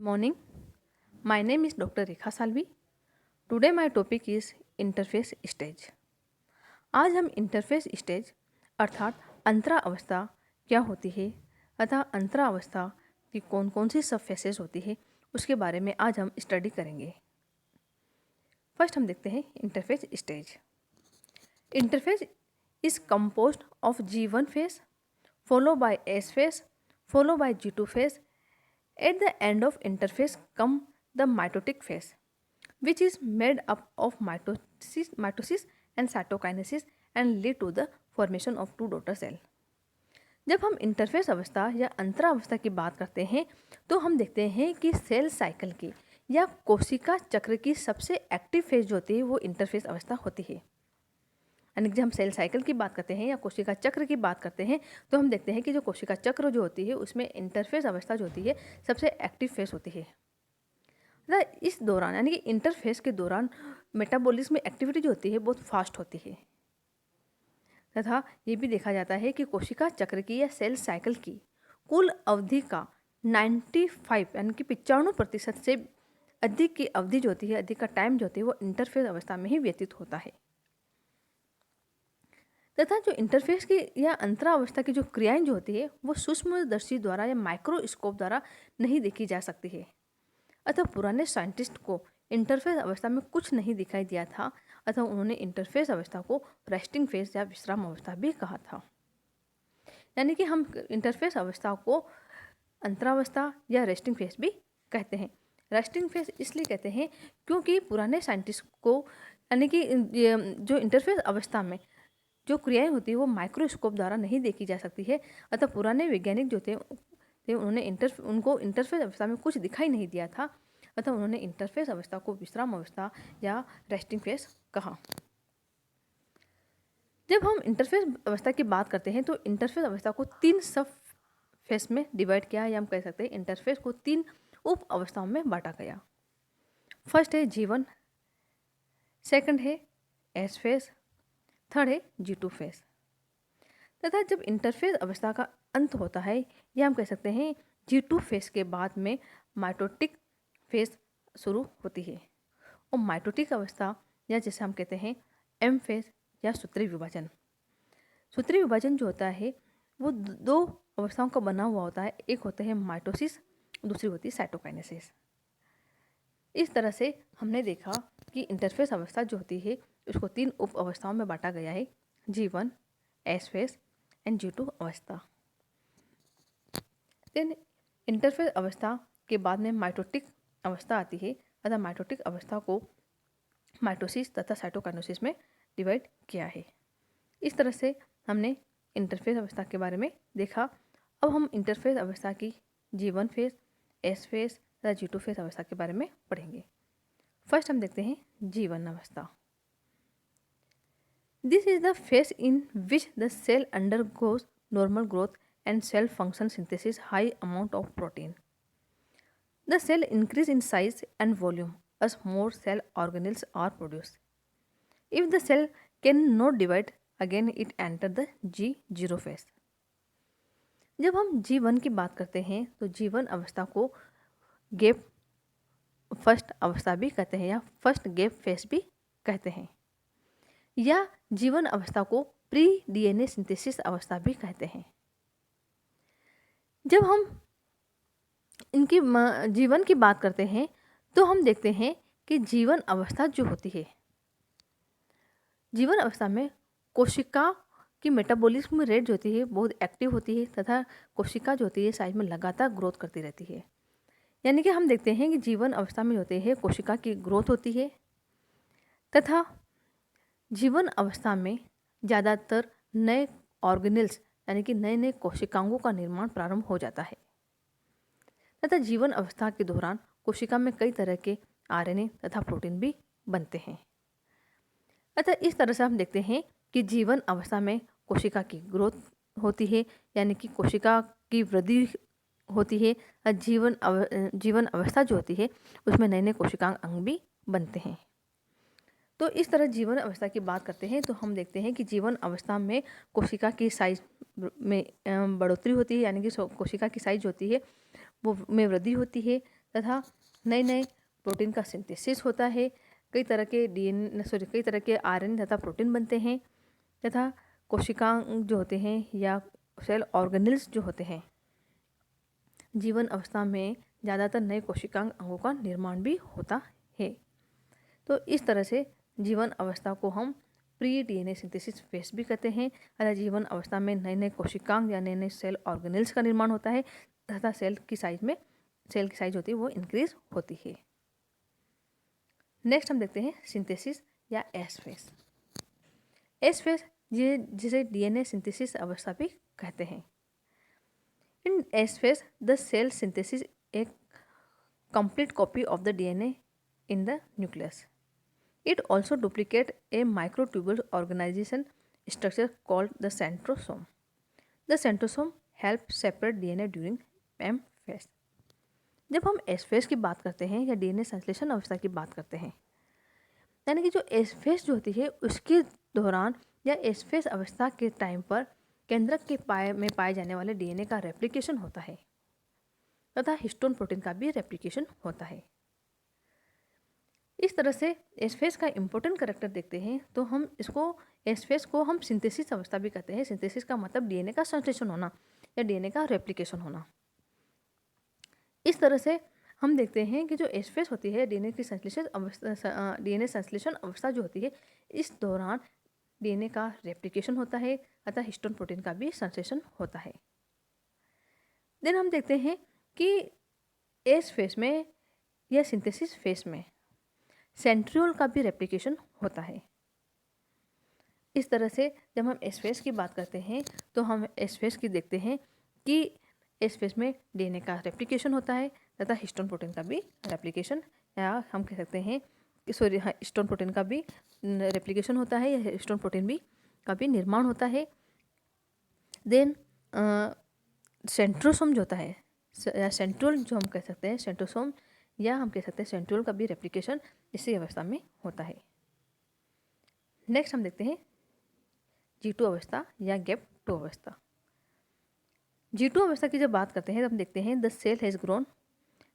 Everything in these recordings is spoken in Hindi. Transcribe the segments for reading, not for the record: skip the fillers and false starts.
Morning. My name is Dr. Rekha Salvi. Today my topic is interface stage. आज हम इंटरफेस स्टेज अर्थात अंतरा अवस्था क्या होती है तथा अंतरा अवस्था की कौन कौन सी सब फेसेस होती है उसके बारे में आज हम स्टडी करेंगे। फर्स्ट हम देखते हैं interface stage. Interface is composed of G1 face follow by S face follow by G2 face. At the end of interface come the mitotic phase, which is made up of mitosis and cytokinesis and lead to the formation of two daughter cell. जब हम इंटरफेस अवस्था या अंतरा अवस्था की बात करते हैं तो हम देखते हैं कि सेल साइकिल की या कोशिका चक्र की सबसे एक्टिव फेज जो होती है वो इंटरफेस अवस्था होती है। यानी कि जब हम सेल साइकिल की बात करते हैं या कोशिका चक्र की बात करते हैं तो हम देखते हैं कि जो कोशिका चक्र जो होती है उसमें इंटरफेस अवस्था जो होती है सबसे एक्टिव फेस होती है। इस दौरान यानी कि इंटरफेस के दौरान मेटाबॉलिज्म में एक्टिविटी जो होती है बहुत फास्ट होती है तथा ये भी देखा जाता है कि कोशिका चक्र की या सेल साइकिल की कुल अवधि का 95 यानी कि 95% से अधिक की अवधि जो होती है, अधिक का टाइम जो होती है वो इंटरफेस अवस्था में ही व्यतीत होता है। तथा जो इंटरफेस की या अंतरा अवस्था की जो क्रियाएं जो होती है वो सूक्ष्मदर्शी द्वारा या माइक्रोस्कोप द्वारा नहीं देखी जा सकती है। अतः पुराने साइंटिस्ट को इंटरफेस अवस्था में कुछ नहीं दिखाई दिया था, अतः उन्होंने इंटरफेस अवस्था को रेस्टिंग फेज या विश्राम अवस्था भी कहा था। यानी कि हम इंटरफेस अवस्था को अंतरावस्था या रेस्टिंग फेज भी कहते हैं। रेस्टिंग फेज इसलिए कहते हैं क्योंकि पुराने साइंटिस्ट को यानी कि जो इंटरफेस अवस्था में जो क्रियाएं होती है वो माइक्रोस्कोप द्वारा नहीं देखी जा सकती है, अतः पुराने वैज्ञानिक जो थे उन्होंने उनको इंटरफेस अवस्था में कुछ दिखाई नहीं दिया था, अतः उन्होंने इंटरफेस अवस्था को विश्राम अवस्था या रेस्टिंग फेज कहा। जब हम इंटरफेस अवस्था की बात करते हैं तो इंटरफेस अवस्था को 3 सब फेज में डिवाइड किया, या हम कह सकते हैं इंटरफेस को 3 उप अवस्थाओं में बांटा गया। फर्स्ट है G1, सेकंड है S फेज, थर्ड है G2 फेज। तथा जब इंटरफेस अवस्था का अंत होता है या हम कह सकते हैं G2 फेज के बाद में माइटोटिक फेज शुरू होती है, और माइटोटिक अवस्था या जैसे हम कहते हैं M फेज या सूत्रीय विभाजन। सूत्रीय विभाजन जो होता है वो 2 अवस्थाओं का बना हुआ होता है, एक होता है माइटोसिस, दूसरी होती है साइटोकाइनेसिस। इस तरह से हमने देखा कि इंटरफेस अवस्था जो होती है उसको 3 उप अवस्थाओं में बांटा गया है, G1, S phase and G2 अवस्था। देन इंटरफेस अवस्था के बाद में माइटोटिक अवस्था आती है, अतः माइटोटिक अवस्था को माइटोसिस तथा साइटोकाइनेसिस में डिवाइड किया है। इस तरह से हमने इंटरफेस अवस्था के बारे में देखा। अब हम इंटरफेस अवस्था की G1 फेज, S फेज तथा G2 फेज अवस्था के बारे में पढ़ेंगे। फर्स्ट हम देखते हैं G1 अवस्था। This is the phase in which the cell undergoes normal growth and cell function synthesis high amount of protein. The cell increase in size and volume as more cell organelles are produced. If the cell cannot divide, again it enter the G0 phase. जब हम G1 की बात करते हैं तो G1 अवस्था को गैप फर्स्ट अवस्था भी कहते हैं या फर्स्ट गैप फेज भी कहते हैं, या G1 अवस्था को प्री DNA सिंथेसिस अवस्था भी कहते हैं। जब हम इनकी G1 की बात करते हैं तो हम देखते हैं कि G1 अवस्था जो होती है, G1 अवस्था में कोशिका की मेटाबॉलिज्म रेट जो होती है बहुत एक्टिव होती है तथा कोशिका जो होती है साइज में लगातार ग्रोथ करती रहती है। यानी कि हम देखते हैं कि G1 अवस्था में होते हैं कोशिका की ग्रोथ होती है तथा G1 अवस्था में ज़्यादातर नए ऑर्गेनेल्स यानी कि नए नए कोशिकाओं का निर्माण प्रारंभ हो जाता है तथा G1 अवस्था के दौरान कोशिका में कई तरह के RNA तथा प्रोटीन भी बनते हैं। अतः इस तरह से हम देखते हैं कि G1 अवस्था में कोशिका की ग्रोथ होती है, यानी कि कोशिका की वृद्धि होती है। जीवन अवस्था जो होती है उसमें नए नए कोशिकांग अंग भी बनते हैं। तो इस तरह जीवन अवस्था की बात करते हैं तो हम देखते हैं कि जीवन अवस्था में कोशिका की साइज में बढ़ोतरी होती है, यानी कि कोशिका की साइज होती है वो में वृद्धि होती है तथा नए नए प्रोटीन का सिंथेसिस होता है। कई तरह के आरएनए तथा प्रोटीन बनते हैं तथा कोशिकांग जो होते हैं या सेल ऑर्गेनल्स जो होते हैं, जीवन अवस्था में ज़्यादातर नए कोशिकांग अंगों का निर्माण भी होता है। तो इस तरह से जीवन अवस्था को हम प्री डीएनए सिंथेसिस फेज भी कहते हैं। अतः जीवन अवस्था में नए नए कोशिकांग या नए नए सेल ऑर्गेनल्स का निर्माण होता है तथा सेल की साइज होती है वो इंक्रीज होती है। नेक्स्ट हम देखते हैं सिंथेसिस या एस फेज। एस फेज जिसे डीएनए सिंथेसिस अवस्था भी कहते हैं। In S phase the cell synthesis एक complete copy of the DNA in the nucleus. It also duplicates a microtubule organization structure called the centrosome. The centrosome helps separate DNA during M phase. जब हम एस फेज की बात करते हैं या डीएनए संश्लेषण अवस्था की बात करते हैं, यानी कि जो एस फेज जो होती है उसके दौरान या एस फेज अवस्था के टाइम पर केंद्रक के में पाए जाने वाले डीएनए का रेप्लिकेशन होता है तथा हिस्टोन प्रोटीन का भी रेप्लिकेशन होता है। इस तरह से एस फेज का इम्पोर्टेंट करैक्टर देखते हैं तो हम एस फेज को हम सिंथेसिस अवस्था भी कहते हैं। सिंथेसिस का मतलब डीएनए का संश्लेषण होना या डीएनए का रेप्लिकेशन होना। इस तरह से हम देखते हैं कि जो एस फेज होती है डीएनए संश्लेषण अवस्था जो होती है, इस दौरान डीएनए का रेप्लिकेशन होता है अतः हिस्टोन प्रोटीन का भी संश्लेषण होता है। देन हम देखते हैं कि एस फेज में या सिंथेसिस फेज में सेंट्रियोल का भी रेप्लिकेशन होता है। इस तरह से जब हम एस फेज की बात करते हैं तो हम एस फेज की देखते हैं कि एस फेज में डीएनए का रेप्लिकेशन होता है तथा हिस्टोन प्रोटीन का भी रेप्लिकेशन, या हम कह सकते हैं कि हिस्टोन प्रोटीन का भी रेप्लिकेशन होता है या हिस्टोन प्रोटीन भी का भी निर्माण होता है। देन सेंट्रोसोम जो होता है या सेंट्रियोल जो हम कह सकते हैं, सेंट्रोसोम या हम कह सकते हैं सेंट्रियोल का भी रेप्लिकेशन इसी अवस्था में होता है। नेक्स्ट हम देखते हैं G2 अवस्था या गैप 2 अवस्था। G2 अवस्था की जब बात करते हैं तो हम देखते हैं the cell has grown,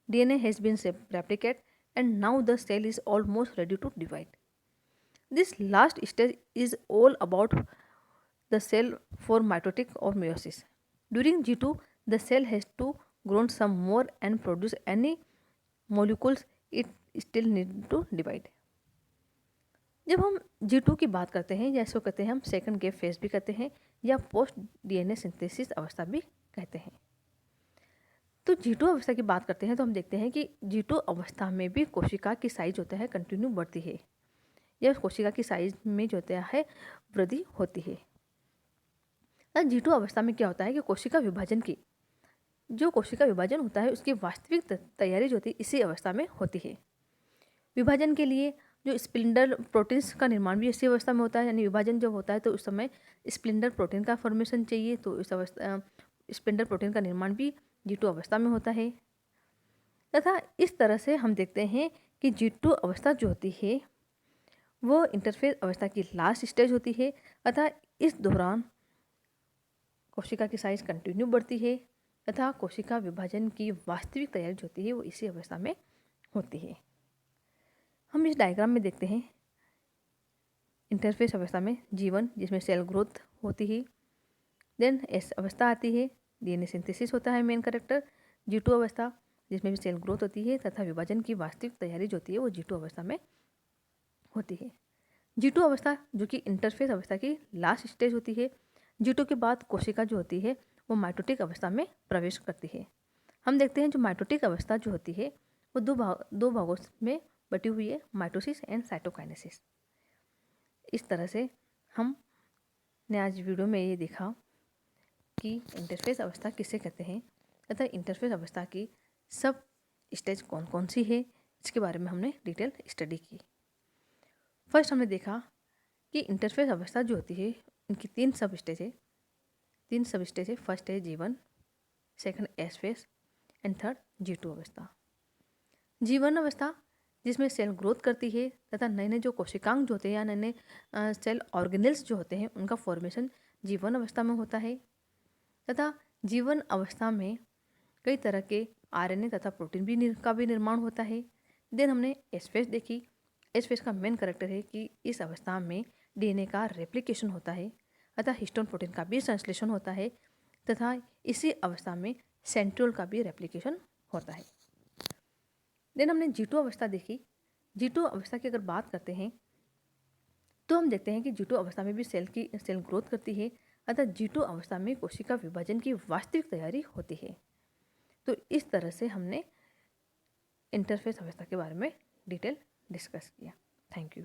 DNA has been replicate and now the cell is almost ready to divide. This last stage is all about the cell for mitotic or meiosis. During G2, the cell has to grow some more and produce any molecules it still need to divide. जब हम G2 की बात करते हैं या इसको कहते हैं हम सेकंड गैप फेज भी कहते हैं या पोस्ट डीएनए सिंथेसिस अवस्था भी कहते हैं। तो G2 अवस्था की बात करते हैं तो हम देखते हैं कि G2 अवस्था में भी कोशिका की साइज होता है कंटिन्यू बढ़ती है या उस कोशिका की साइज में जो होता है वृद्धि होती है। G2 अवस्था में क्या होता है कि कोशिका विभाजन होता है उसकी वास्तविक तैयारी जो होती है इसी अवस्था में होती है। विभाजन के लिए जो स्प्लिंडर प्रोटीन्स का निर्माण भी इसी अवस्था में होता है, यानी विभाजन जब होता है तो उस समय स्प्लिंडर प्रोटीन का फॉर्मेशन चाहिए, तो इस अवस्था स्प्लिंडर प्रोटीन का निर्माण भी G2 अवस्था में होता है। तथा इस तरह से हम देखते हैं कि G2 अवस्था जो होती है वो इंटरफेज अवस्था की लास्ट स्टेज होती है। अतः इस दौरान कोशिका की साइज कंटिन्यू बढ़ती है तथा कोशिका विभाजन की वास्तविक तैयारी जो होती है वो इसी अवस्था में होती है। हम इस डायग्राम में देखते हैं इंटरफेस अवस्था में G1 जिसमें सेल ग्रोथ होती है, देन S अवस्था आती है, डीएनए सिंथेसिस होता है मेन कैरेक्टर। G2 अवस्था जिसमें भी सेल ग्रोथ होती है तथा विभाजन की वास्तविक तैयारी जो होती है वो G2 अवस्था में होती है। G2 अवस्था जो कि इंटरफेस अवस्था की लास्ट स्टेज होती है। G2 के बाद कोशिका जो होती है वो माइटोटिक अवस्था में प्रवेश करती है। हम देखते हैं जो माइटोटिक अवस्था जो होती है वो दो भागों में बटी हुई है, माइटोसिस एंड साइटोकाइनेसिस। इस तरह से हमने आज वीडियो में ये देखा कि इंटरफेस अवस्था किसे कहते हैं तथा इंटरफेस अवस्था की सब स्टेज कौन कौन सी है इसके बारे में हमने डिटेल स्टडी की। फर्स्ट हमने देखा कि इंटरफेस अवस्था जो होती है इनकी तीन सब स्टेज है। फर्स्ट है G1, second S phase and third G2 अवस्था। G1 अवस्था जिसमें सेल ग्रोथ करती है तथा नए नए जो कोशिकांग जो होते हैं या नए नए सेल ऑर्गेनल्स जो होते हैं उनका फॉर्मेशन G1 अवस्था में होता है। तथा G1 अवस्था में कई तरह के आरएनए तथा प्रोटीन भी का भी निर्माण होता है। देन हमने एस फेज देखी। एस फेज का मेन कैरेक्टर है कि इस अवस्था में डीएनए का रेप्लिकेशन होता है अतः हिस्टोन प्रोटीन का भी संश्लेषण होता है तथा इसी अवस्था में सेंट्रियोल का भी रेप्लिकेशन होता है। देन हमने G2 अवस्था देखी। G2 अवस्था की अगर बात करते हैं तो हम देखते हैं कि G2 अवस्था में भी सेल ग्रोथ करती है अतः G2 अवस्था में कोशिका विभाजन की वास्तविक तैयारी होती है। तो इस तरह से हमने इंटरफेस अवस्था के बारे में डिटेल डिस्कस किया। Thank you.